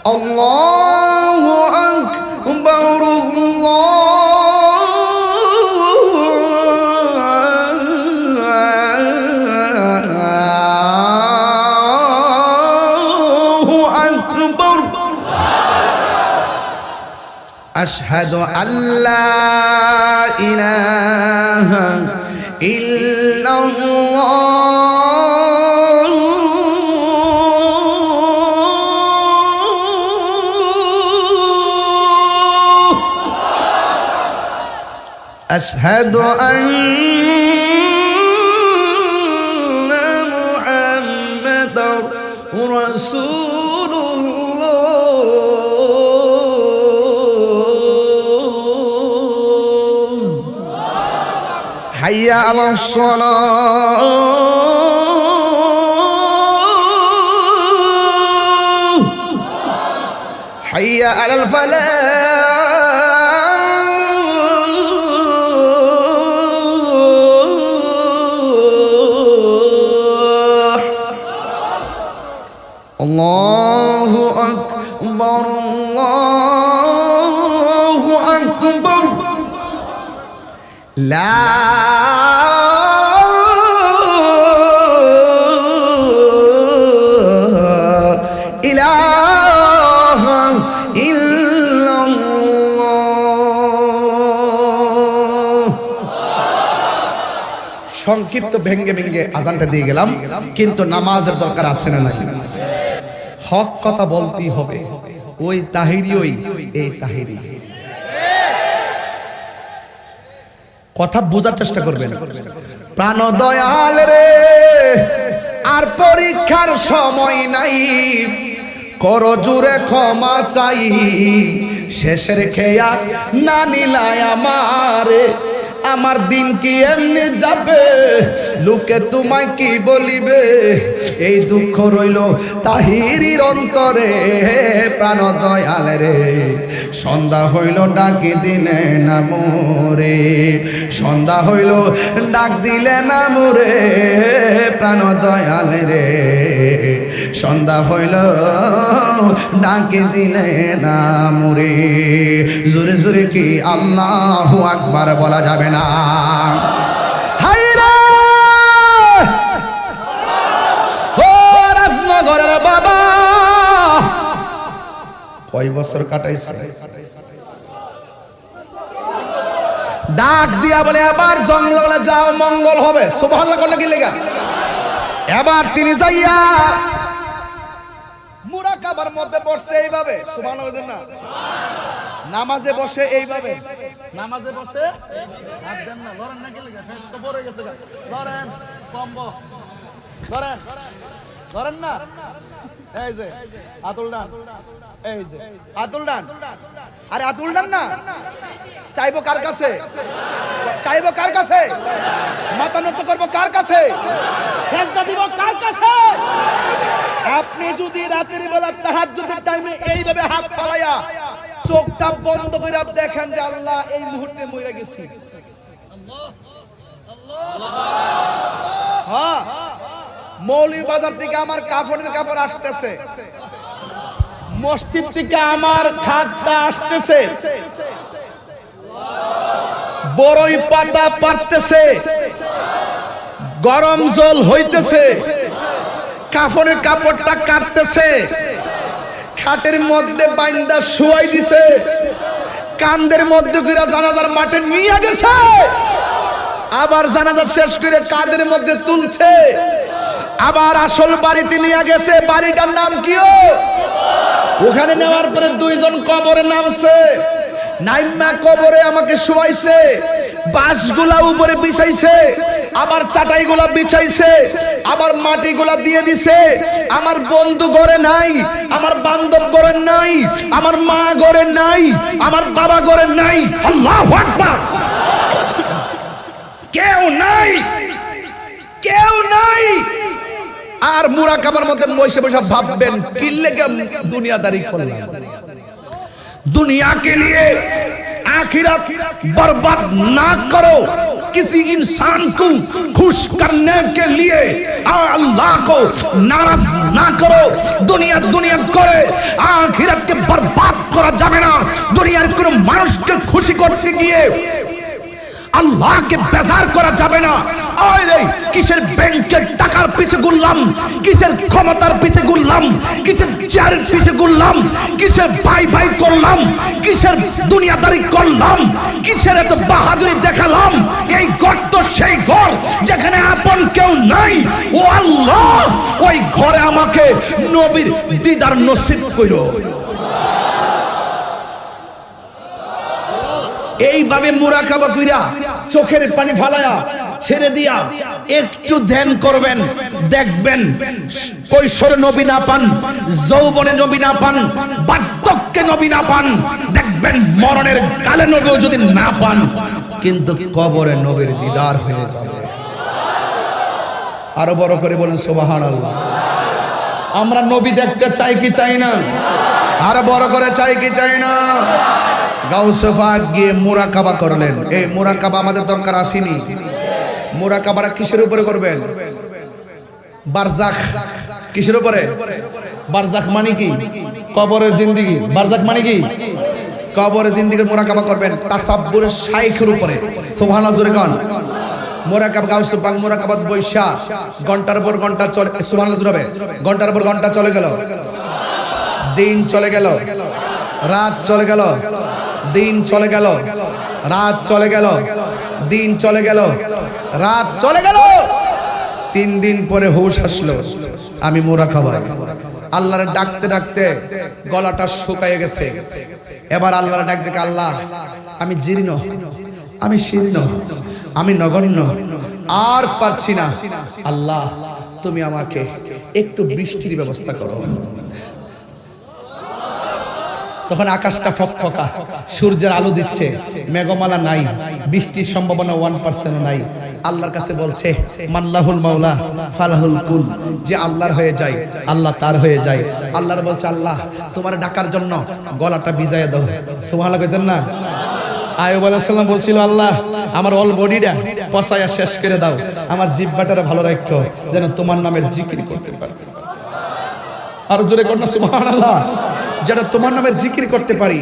আল্লাহু আকবার আশহাদু আল্লা ইলাহা ইল্লাল্লাহ আশহাদু আন্না মুহাম্মাদার রাসূলুল্লাহ। হাইয়া আলাস সালাহ, হাইয়া আলাল ফালাহ, আল্লাহু আকবার আল্লাহু আকবার লা ইলাহা ইল্লাল্লাহ। সংক্ষিপ্ত ভেঙ্গে ভেঙ্গে আজানটা দিয়ে গেলাম, কিন্তু নামাজের দরকার আছে না নাই? হক কথা বলতেই হবে। ওই তাহিরি, ওই এই তাহিরি, কথা বোঝার চেষ্টা করবেন। প্রাণ দয়াল রে, আর পরীক্ষার সময় নাই, করো জুরে ক্ষমা চাই, শেষের খেয়া না নিলায় আমারে, আমার দিন কি এমনি যাবে, লোকে তোমায় কি বলিবে, এই দুঃখ রইল তাহিরির অন্তরে। প্রাণ দয়াল রে, সন্ধ্যা হইল ডাকি দিলে না মোরে, সন্ধ্যা হইল ডাক দিলে না মোরে, প্রাণ দয়াল রে, সন্ধ্যা হইল ডাকি দিলে না মোরে। জোরে জোরে কি আল্লাহু আকবার বলা যাবে না? হায়রে ও রাজনগরের বাবা, কয় বছর কাটাইছে, ডাক দিয়া বলে এবার জঙ্গলে যাও, মঙ্গল হবে। সুবহানাল্লাহ কোন কি লেগা? এবার তিনি যাইয়া মুরাকাবার মধ্যে বসে এইভাবে, সুবহানাল্লাহ না, নামাজে বসে এইভাবে, নামাজে বসে হাত দেন না, ধরেন না কি লেগা, তো পড়ে গেছে, ধরেন কম্ব, ধরেন ধরেন না, এই যে আতুল ডান, এই যে আতুল ডান, আরে আতুল ডান না, চাইবো কার কাছে, চাইবো কার কাছে, মাথা নত করবো কার কাছে, সেজদা দিব কার কাছে? আপনি যদি রাতের বেলা তাহাজ্জুদের টাইমে এইভাবে হাত ফালাইয়া চোখটা বন্ধ করে দেখেন যে আল্লাহ এই মুহূর্তে মরে গেছি, হ্যাঁ, মৌলভী বাজার থেকে আমার কাফনের কাপড় আসতেছে, মসজিদ থেকে আমার খাটটা আসতেছে, বড়ই পাতা পারতেছে, গরম জল হইতেছে, কাফনের কাপড়টা কাটতেছে, খাটের মধ্যে বাইন্দা শুয়াই দিছে, কান্দের মধ্যে করে জানাজার মাঠে নিয়ে গেছে, আবার জানাজা শেষ করে কাঁধের মধ্যে তুলছে, আবার আসল বাড়িতে নিয়ে গেছে। বাড়িটার নাম কি? ওখানে নেওয়ার পরে দুইজন কবরে নামছে, নাইমা কবরে আমাকে শুয়াইছে, বাঁশগুলা উপরে বিছাইছে, আবার চাটাইগুলা বিছাইছে, আবার মাটিগুলা দিয়ে দিছে। আমার বন্ধু ঘরে নাই, আমার বান্ধব ঘরে নাই, আমার মা ঘরে নাই, আমার বাবা ঘরে নাই, আল্লাহু আকবার, কেউ নাই, কেউ নাই। আর মুরাকাবার মধ্যে বসে বসে ভাববেন কি লেগে দুনিয়াদারি করলাম, दुनिया के लिए आखिरत बर्बाद ना करो, किसी इंसान को खुश करने के लिए अल्लाह को नाराज ना करो। दुनिया दुनिया करे, आखिरत মানুষকে খুশি করতে গিয়ে আল্লাহকে বেজার করা যাবে না। আরে কিসের ব্যাংকের টাকার পিছে ঘুরলাম, কিসের ক্ষমতার পিছে ঘুরলাম, কিসের চেয়ারের পিছে ঘুরলাম, কিসের ভাই ভাই করলাম, কিসের দুনিয়াদারি করলাম, কিসের এত বাহাদুরি দেখালাম। এই ঘর তো সেই ঘর যেখানে আপন কেউ নাই। ও আল্লাহ, ওই ঘরে আমাকে নবীর দিদার নসিব করো। এইভাবে মুরাকাবা কইরা চোখের পানি ফালায়া ছেড়ে দিয়া একটু ধ্যান করবেন, দেখবেন কৈশোরে নবী না পান, যৌবনে নবী না পান, বার্ধক্যে নবী না পান, দেখবেন মরণের কালে নবীও যদি না পান, কিন্তু কবরে নবীর দিদার হয়ে যাবে। আরো বড় করে বলেন সুবহানাল্লাহ। আমরা নবী দেখতে চাই কি চাই না? আরো বড় করে চাই কি চাই না? গাউসে পাক গিয়ে মুরাকাবা করলেন। এই মুরাকাবা আমাদের দরকার আসেনি। মুরাকাবাটা কিসের উপরে করবেন? বারজাখ। কিসের উপরে? বারজাখ মানে কি? কবরের জিন্দেগি। বারজাখ মানে কি? কবরের জিন্দেগির মুরাকাবা করবেন তাসাব্বুরের শাইখের উপরে। সুবহানাল্লাহ জোরে গান। মুরাকাবা গাউসে পাক মুরাকাবাত বৈশা ঘন্টার পর ঘন্টা চলে। সুবহানাল্লাহ জোরে। ঘন্টার পর ঘন্টা চলে গেল, দিন চলে গেল, রাত চলে গেল, দিন চলে গেল, রাত চলে গেল, দিন চলে গেল, রাত চলে গেল। 3 দিন পরে হুঁশ আসলো, আমি মুরাকাবায়। আল্লাহরে ডাকতে ডাকতে গলাটা শুকায় গেছে। এবার আল্লাহরে ডাক দেখে, আল্লাহ আমি জীর্ণ, আমি শীর্ণ, আমি নগণ্য, আর পারছি না। আল্লাহ তুমি আমাকে একটু বৃষ্টির ব্যবস্থা করো। তখন আকাশটা ফকফকা, সূর্যের আলো দিচ্ছে, মেঘমালা নাই, বৃষ্টির সম্ভাবনা 1% নাই। আল্লাহর কাছে বলছে মাল্লাহুল মাওলা ফালাহুল কুল, যে আল্লাহর হয়ে যায় আল্লাহ তার হয়ে যায়। আল্লাহর বলছে, আল্লাহ তোমার ডাকার জন্য গলাটা ভিজাইয়া দাও। সুবহানাল্লাহ কইতেন না? আইয়ুব আলাইহিস সালাম বলছিল, আল্লাহ আমার অল বডিটা পচাইয়া শেষ করে দাও, আমার জিহ্বাটারে ভালো রাখো যেন তোমার নামের জিকির করতে পারি। আর জোরে কর না সুবহানাল্লাহ। যেন তোমার নামের জিকির করতে পারি।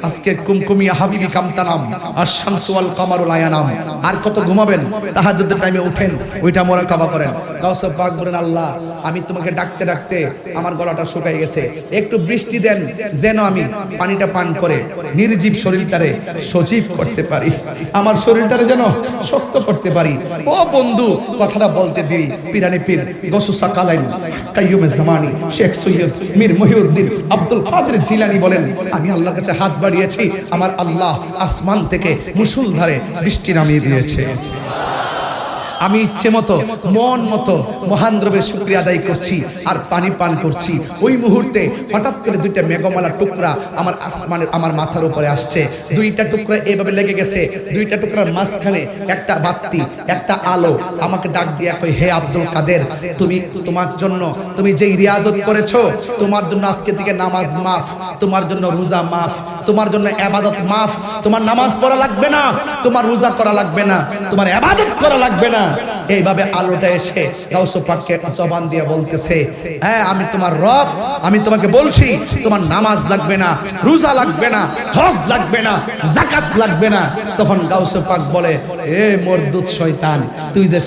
আজকে কুমকুমিয়া হাবিবি কামতানাম আর শামসু ওয়াল কামারুল আয়ানাম। আর কত ঘুমাবেন? তাহাজ্জুদের টাইমে উঠেন, ওইটা মুরাকাবা করেন। গাউসে পাক বলেন, আল্লাহ আমি তোমাকে ডাকতে ডাকতে আমার গলাটা শুকিয়ে গেছে, একটু বৃষ্টি দেন যেন আমি পানিটা পান করে নির্জীব শরীরটারে সজীব করতে পারি, আমার শরীরটারে যেন শক্ত করতে পারি। ও বন্ধু, কথাটা বলতে দিই, পিরানি পীর গৌসুস সাকালাইন কাইয়ুমে জামানি শেখ সৈয়দ মীর মহিউদ্দিন আব্দুল কাদের জিলানী বলেন, আমি আল্লাহর কাছে হাত বাড়িয়েছি, আমার আল্লাহ আসমান থেকে মুষলধারে বৃষ্টি নামিয়ে দিয়েছে। আমি ইচ্ছে মতো মন মতো মহান রবের শুকরিয়া আদায় করছি আর পানি পান করছি। ওই মুহূর্তে হঠাৎ করে 2টা মেঘমালা টুকরা আমার আসমানের আমার মাথার উপরে আসছে। 2টা টুকরা এভাবে লেগে গেছে, 2টা টুকরার মাঝখানে একটা বাতি, একটা আলো আমাকে ডাক দিয়া কই, হে আব্দুল কাদের, তুমি তোমার জন্য তুমি যেই রিয়াজত করেছো, তোমার জন্য আজকে থেকে নামাজ মাফ, তোমার জন্য রোজা মাফ, তোমার জন্য ইবাদত মাফ। তোমার নামাজ পড়া লাগবে না, তোমার রোজা করা লাগবে না, তোমার ইবাদত করা লাগবে না। এইভাবে আলোটা এসে গাউসে পাককে জবান দিয়ে বলতেছে, হ্যাঁ আমি তোমার রব, আমি তোমাকে বলছি তোমার নামাজ লাগবে না, রোজা লাগবে না, হজ লাগবে না, যাকাত লাগবে না। তখন গাউসে পাক বলে, এ মরদুদ শয়তান, তুই যে